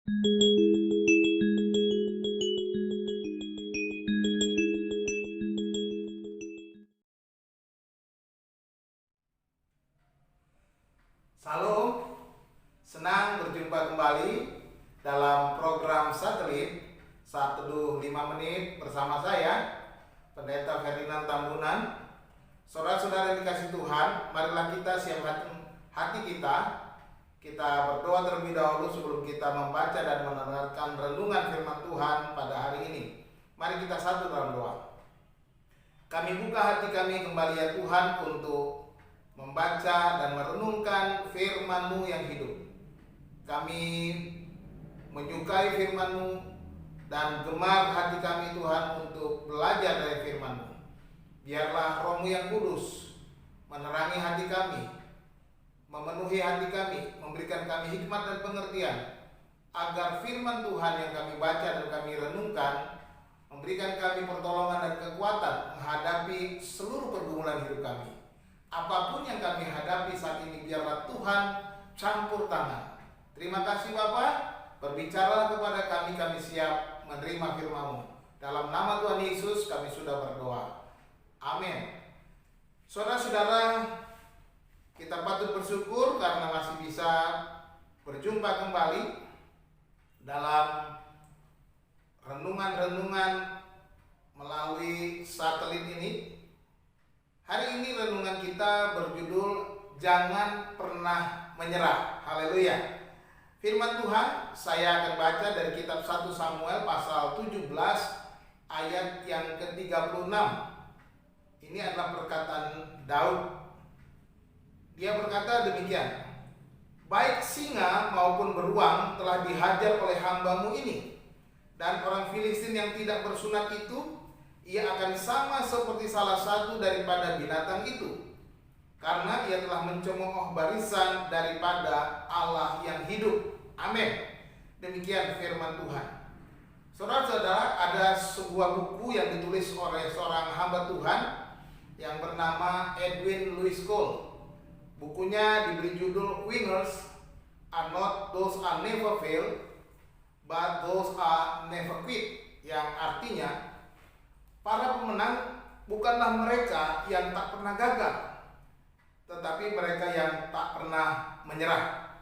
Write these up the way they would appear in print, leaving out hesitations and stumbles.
Salam, senang berjumpa kembali dalam program satelit Saat Teduh 5 Menit bersama saya, Pendeta Ferdinand Tambunan. Saudara-saudara yang dikasih Tuhan, marilah kita siapkan hati kita. Kita berdoa terlebih dahulu sebelum kita membaca dan mendengarkan renungan firman Tuhan pada hari ini. Mari kita satu dalam doa. Kami buka hati kami kembali ya Tuhan untuk membaca dan merenungkan firman-Mu yang hidup. Kami menyukai firman-Mu dan gemar hati kami Tuhan untuk belajar dari firman-Mu. Biarlah Roh-Mu yang kudus menerangi hati kami, memenuhi hati kami, memberikan kami hikmat dan pengertian, agar firman Tuhan yang kami baca dan kami renungkan memberikan kami pertolongan dan kekuatan menghadapi seluruh pergumulan hidup kami. Apapun yang kami hadapi saat ini, biarlah Tuhan campur tangan. Terima kasih Bapa, berbicaralah kepada kami, kami siap menerima firman-Mu. Dalam nama Tuhan Yesus kami sudah berdoa. Amin. Saudara-saudara, kita patut bersyukur karena masih bisa berjumpa kembali dalam renungan-renungan melalui satelit ini. Hari ini renungan kita berjudul Jangan Pernah Menyerah. Haleluya. Firman Tuhan saya akan baca dari kitab 1 Samuel pasal 17 ayat yang ke-36. Ini adalah perkataan Daud. Dia berkata demikian, baik singa maupun beruang telah dihajar oleh hamba-Mu ini, dan orang Filistin yang tidak bersunat itu, ia akan sama seperti salah satu daripada binatang itu, karena ia telah mencemooh barisan daripada Allah yang hidup. Amin. Demikian firman Tuhan. Saudara-saudara, ada sebuah buku yang ditulis oleh seorang hamba Tuhan yang bernama Edwin Louis Cole. Bukunya diberi judul Winners are not those are never fail, but those are never quit, yang artinya para pemenang bukanlah mereka yang tak pernah gagal, tetapi mereka yang tak pernah menyerah.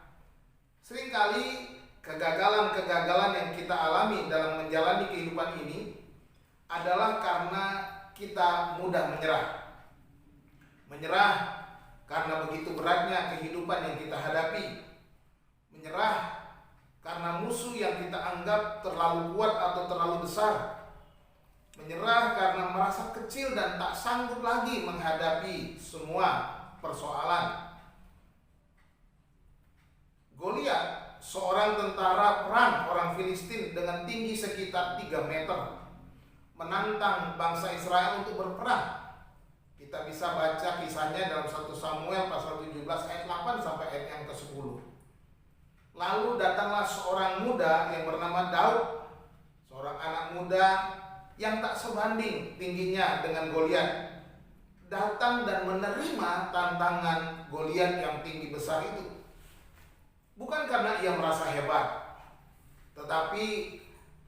Seringkali kegagalan-kegagalan yang kita alami dalam menjalani kehidupan ini adalah karena kita mudah menyerah. Menyerah karena begitu beratnya kehidupan yang kita hadapi. Menyerah karena musuh yang kita anggap terlalu kuat atau terlalu besar. Menyerah karena merasa kecil dan tak sanggup lagi menghadapi semua persoalan. Goliat, seorang tentara perang orang Filistin dengan tinggi sekitar 3 meter, menantang bangsa Israel untuk berperang. Kita bisa baca kisahnya dalam 1 Samuel pasal 17 ayat 8 sampai ayat yang ke-10. Lalu datanglah seorang muda yang bernama Daud, seorang anak muda yang tak sebanding tingginya dengan Goliat, datang dan menerima tantangan Goliat yang tinggi besar itu. Bukan karena ia merasa hebat, tetapi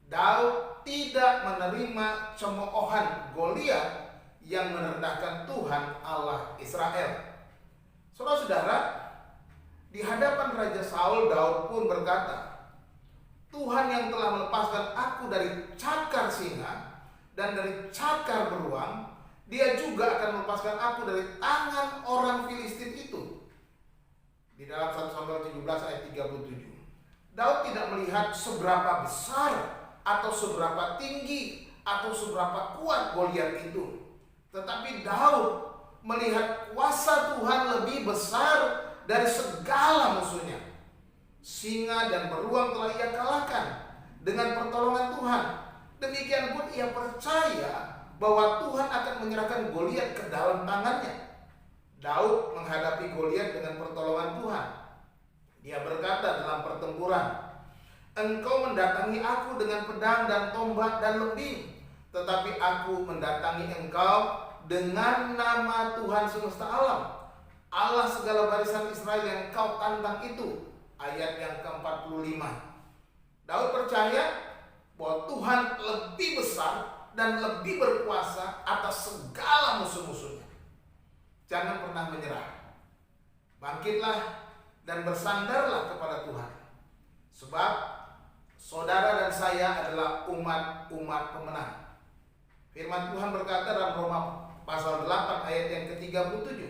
Daud tidak menerima cemoohan Goliat yang merendahkan Tuhan Allah Israel. Saudara-saudara, di hadapan Raja Saul, Daud pun berkata, Tuhan yang telah melepaskan aku dari cakar singa dan dari cakar beruang, Dia juga akan melepaskan aku dari tangan orang Filistin itu. Di dalam 1 Samuel 17 ayat 37. Daud tidak melihat seberapa besar atau seberapa tinggi atau seberapa kuat Goliat itu. Tetapi Daud melihat kuasa Tuhan lebih besar dari segala musuhnya. Singa dan beruang telah ia kalahkan dengan pertolongan Tuhan. Demikian pun ia percaya bahwa Tuhan akan menyerahkan Goliat ke dalam tangannya. Daud menghadapi Goliat dengan pertolongan Tuhan. Dia berkata dalam pertempuran, Engkau mendatangi aku dengan pedang dan tombak dan lembing, tetapi aku mendatangi engkau dengan nama Tuhan semesta alam, Allah segala barisan Israel yang kau tantang itu. Ayat yang ke-45. dan lebih berkuasa atas segala musuh-musuhnya. Jangan pernah menyerah. Bangkitlah dan bersandarlah kepada Tuhan. Sebab saudara dan saya adalah umat pemenang. Firman Tuhan berkata dalam Roma pasal 8 ayat yang ke-37.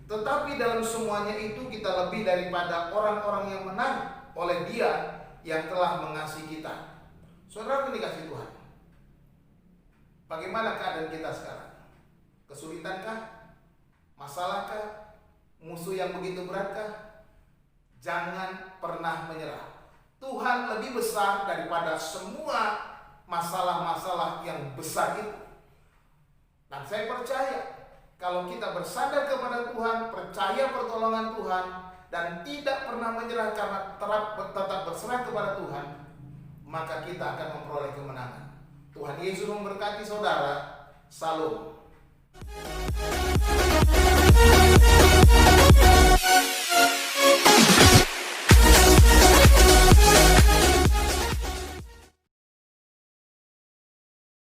Tetapi dalam semuanya itu kita lebih daripada orang-orang yang menang oleh Dia yang telah mengasihi kita. Saudara dikasihi Tuhan, bagaimana keadaan kita sekarang? Kesulitankah? Masalahkah? Musuh yang begitu beratkah? Jangan pernah menyerah. Tuhan lebih besar daripada semua masalah-masalah yang besar itu. Dan saya percaya kalau kita bersandar kepada Tuhan, percaya pertolongan Tuhan, dan tidak pernah menyerah karena tetap berserah kepada Tuhan, maka kita akan memperoleh kemenangan. Tuhan Yesus memberkati saudara. Salam.